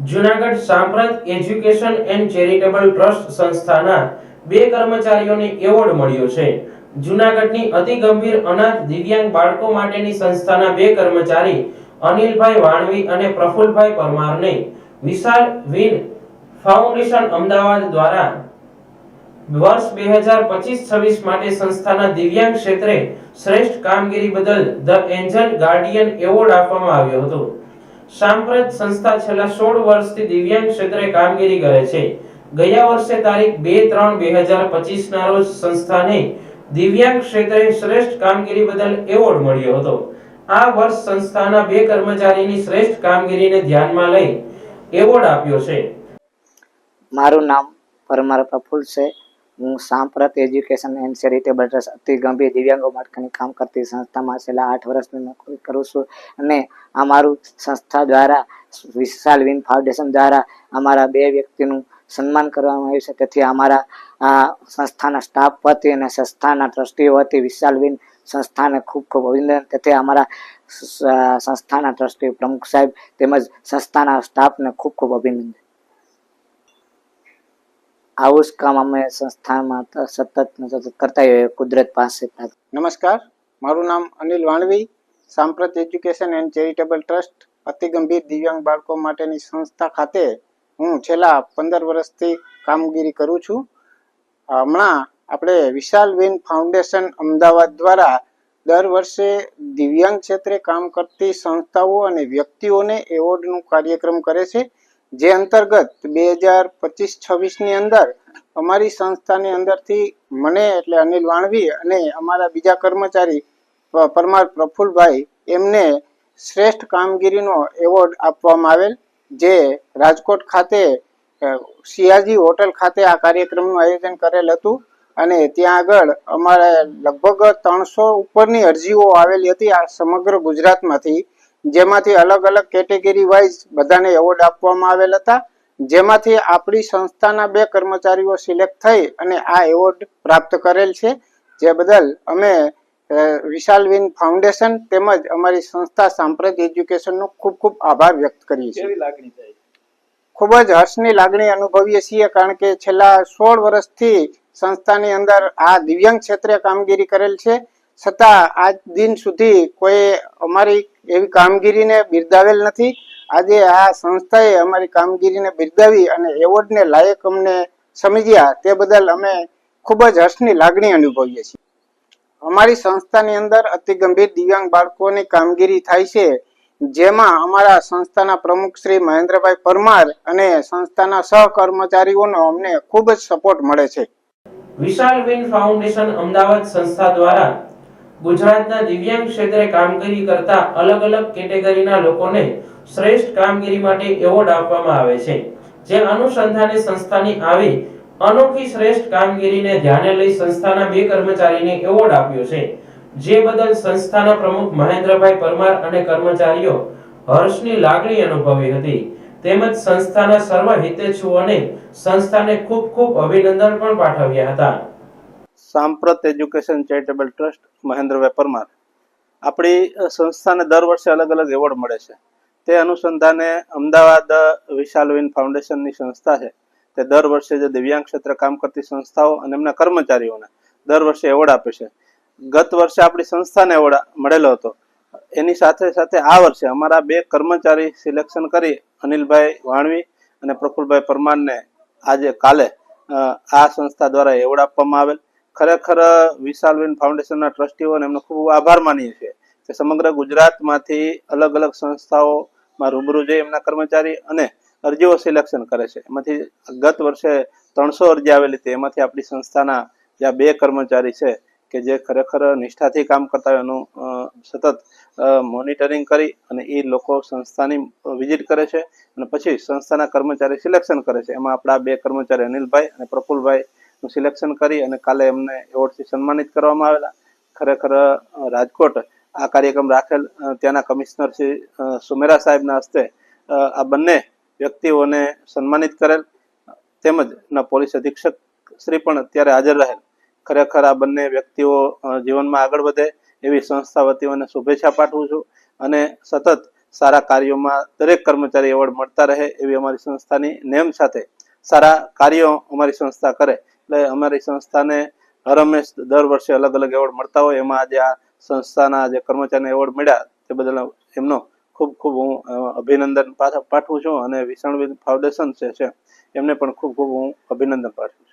જૂનાગઢ સાંપ્રત education and charitable trust સંસ્થાના 2 કર્મચારીઓને એવોર્ડ મળ્યો છે. જૂનાગઢની અતિ ગંભીર અનાથ દિવ્યાંગ બાળકો માટેની સંસ્થાના 2 કર્મચારી અનિલભાઈ વાણવી અને પ્રફુલભાઈ પરમારને વિશાલ વિન ફાઉન્ડેશન અમદાવાદ દ્વારા વર્ષ 2025-26 માટે સંસ્થાના દિવ્યાંગ ક્ષેત્રે શ્રેષ્ઠ કામગીરી બદલ ધ એન્જલ ગાર્ડિયન એવોર્ડ આપવામાં આવ્યો હતો. સાંપ્રત સંસ્થા છેલ્લા 16 વર્ષથી દિવ્યાંગ ક્ષેત્રે કામગીરી કરે છે. ગયા વર્ષે તારીખ 2/3/2025 ના રોજ સંસ્થાને દિવ્યાંગ ક્ષેત્રે શ્રેષ્ઠ કામગીરી બદલ એવોર્ડ મળ્યો હતો. આ વર્ષ સંસ્થાના 2 કર્મચારીની શ્રેષ્ઠ કામગીરીને ધ્યાનમાં લઈ એવોર્ડ આપ્યો છે. મારું નામ પરમાર પ્રફુલ છે. હું સાંપ્રત એજ્યુકેશન એન્ડ ચેરિટેબલ ટ્રસ્ટ અતિ ગંભીર દિવ્યાંગો માટેની કામ કરતી સંસ્થામાં છેલ્લા 8 વર્ષથી નોકરી કરું છું અને અમારું સંસ્થા દ્વારા વિશાલ વિન ફાઉન્ડેશન દ્વારા અમારા 2 વ્યક્તિનું સન્માન કરવામાં આવ્યું છે. તેથી અમારા સંસ્થાના સ્ટાફ વતી અને સંસ્થાના ટ્રસ્ટીઓ વતી વિશાલ વિન સંસ્થાને ખૂબ ખૂબ અભિનંદન. તેથી અમારા સંસ્થાના ટ્રસ્ટી પ્રમુખ સાહેબ તેમજ સંસ્થાના સ્ટાફને ખૂબ ખૂબ અભિનંદન. આવું જ કામ અમે સંસ્થામાં સતત કરતા હોઈએ કુદરત પાસે. નમસ્કાર, મારું નામ અનિલ વાણવી, સાંપ્રત એજ્યુકેશન એન્ડ ચેરિટેબલ ટ્રસ્ટ અતિ ગંભીર દિવ્યાંગ બાળકો માટેની સંસ્થા ખાતે હું છેલ્લા 15 વર્ષથી કામગીરી કરું છું. હમણાં આપણે વિશાલ વિન ફાઉન્ડેશન અમદાવાદ દ્વારા દર વર્ષે દિવ્યાંગ ક્ષેત્રે કામ કરતી સંસ્થાઓ અને વ્યક્તિઓને એવોર્ડનું કાર્યક્રમ કરે છે. જે અંતર્ગત 2025-26 ની અંદર અમારી સંસ્થાની અંદરથી મને એટલે અનિલ વાણવી અને અમારા બીજા કર્મચારી પરમાર પ્રફુલભાઈ એમને શ્રેષ્ઠ કામગીરીનો એવોર્ડ આપવામાં આવેલ. જે રાજકોટ ખાતે સિયાજી હોટલ ખાતે આ કાર્યક્રમનું આયોજન કરેલ હતું અને ત્યાં આગળ અમારે લગભગ 300 ઉપરની અરજીઓ આવેલી હતી આ સમગ્ર ગુજરાતમાંથી, જેમાંથી અલગ અલગ કેટેગરી વાઇઝ બધાને એવોર્ડ આપવામાં આવેલ હતા. જેમાંથી આપણી સંસ્થાના 2 કર્મચારીઓ સિલેક્ટ થઈ અને આ એવોર્ડ પ્રાપ્ત કરેલ છે. જે બદલ અમે વિશાલ વિન ફાઉન્ડેશન તેમજ અમારી સંસ્થા સાંપ્રત એજ્યુકેશનનો ખૂબ ખૂબ આભાર વ્યક્ત કરીએ છીએ. ખૂબ જ હર્ષની લાગણી અનુભવીએ છીએ, કારણ કે છેલ્લા 16 વર્ષથી સંસ્થાની અંદર આ દિવ્યાંગ ક્ષેત્રે કામગીરી કરેલ છે, છતાં આજ દિન સુધી કોઈ અમારી એવી કામગીરીને બિરદાવેલ નથી. આજે આ સંસ્થાએ અમારી કામગીરીને બિરદાવી અને એવોર્ડને લાયક અમને સમજ્યા, તે બદલ અમે ખૂબ જ હર્ષની લાગણી અનુભવીએ છીએ. અમારી સંસ્થાની અંદર અતિ ગંભીર દિવ્યાંગ બાળકોની કામગીરી થાય છે, જેમાં અમારા સંસ્થાના પ્રમુખ શ્રી મહેન્દ્રભાઈ પરમાર અને સંસ્થાના સહકર્મચારીઓનો અમને ખૂબ જ સપોર્ટ મળે છે. વિશાલ વિન ફાઉન્ડેશન અમદાવાદ સંસ્થા દ્વારા ગુજરાતના દિવ્યાંગ ક્ષેત્રે કામગીરી કરતા અલગ અલગ કેટેગરીના લોકોને શ્રેષ્ઠ કામગીરી માટે એવોર્ડ આપવામાં આવે છે. જે અનુસંધાને સંસ્થાની આવી અનોખી શ્રેષ્ઠ કામગીરીને ધ્યાને લઈ સંસ્થાના 2 કર્મચારીને એવોર્ડ આપ્યો છે. જે બદલ સંસ્થાના પ્રમુખ મહેન્દ્રભાઈ પરમાર અને કર્મચારીઓ હર્ષની લાગણી અનુભવી હતી. તેમજ સંસ્થાના સર્વ હિતેચ્છુઓને સંસ્થાને ખૂબ ખૂબ અભિનંદન પણ પાઠવ્યા હતા. સાંપ્રત એજ્યુકેશન ચેરિટેબલ ટ્રસ્ટ મહેન્દ્રભાઈ પરમાર. આપણી સંસ્થાને દર વર્ષે અલગ અલગ એવોર્ડ મળે છે. તે અનુસંધાને અમદાવાદ વિશાલ વિન ફાઉન્ડેશનની સંસ્થા છે, તે દર વર્ષે જે દિવ્યાંગ ક્ષેત્રે કામ કરતી સંસ્થાઓ અને એમના કર્મચારીઓને દર વર્ષે એવોર્ડ આપે છે. ગત વર્ષે આપણી સંસ્થાને એવોર્ડ મળેલો હતો. એની સાથે સાથે આ વર્ષે અમારા 2 કર્મચારી સિલેક્શન કરી અનિલભાઈ વાણવી અને પ્રફુલભાઈ પરમારને આજે કાલે આ સંસ્થા દ્વારા એવોર્ડ આપવામાં આવેલ. ખરેખર વિશાલ વિન ફાઉન્ડેશનના ટ્રસ્ટીઓને એમનો ખૂબ આભાર માનીએ છીએ કે સમગ્ર ગુજરાતમાંથી અલગ અલગ સંસ્થાઓમાં રૂબરૂ જઈ એમના કર્મચારી અને અરજીઓ સિલેક્શન કરે છે. એમાંથી ગત વર્ષે 300 અરજી આવેલી હતી. એમાંથી આપણી સંસ્થાના જે 2 કર્મચારી છે કે જે ખરેખર નિષ્ઠાથી કામ કરતા હોય એનું સતત મોનિટરિંગ કરી અને એ લોકો સંસ્થાની વિઝિટ કરે છે અને પછી સંસ્થાના કર્મચારી સિલેક્શન કરે છે. એમાં આપણા 2 કર્મચારી અનિલભાઈ અને પ્રફુલભાઈ નું સિલેક્શન કરી અને કાલે એમને એવોર્ડથી સન્માનિત કરવામાં આવેલા. ખરેખર રાજકોટ આ કાર્યક્રમ રાખેલ, ત્યાંના કમિશનર શ્રી સુમેરા સાહેબના હસ્તે આ બંને વ્યક્તિઓને સન્માનિત કરેલ, તેમજ પોલીસ અધિક્ષક શ્રી પણ ત્યારે હાજર રહેલ. ખરેખર આ બંને વ્યક્તિઓ જીવનમાં આગળ વધે એવી સંસ્થા વતીઓને શુભેચ્છા પાઠવું છું અને સતત સારા કાર્યોમાં દરેક કર્મચારી એવોર્ડ મળતા રહે એવી અમારી સંસ્થાની નેમ સાથે સારા કાર્યો અમારી સંસ્થા કરે એટલે અમારી સંસ્થાને હર હંમેશ દર વર્ષે અલગ અલગ એવોર્ડ મળતા હોય. એમાં આજે આ સંસ્થાના જે કર્મચારીને એવોર્ડ મળ્યા તે બદલ એમનો ખૂબ ખૂબ હું અભિનંદન પાઠવું છું અને વિષણવિદ ફાઉન્ડેશન છે એમને પણ ખૂબ ખૂબ હું અભિનંદન પાઠવું છું.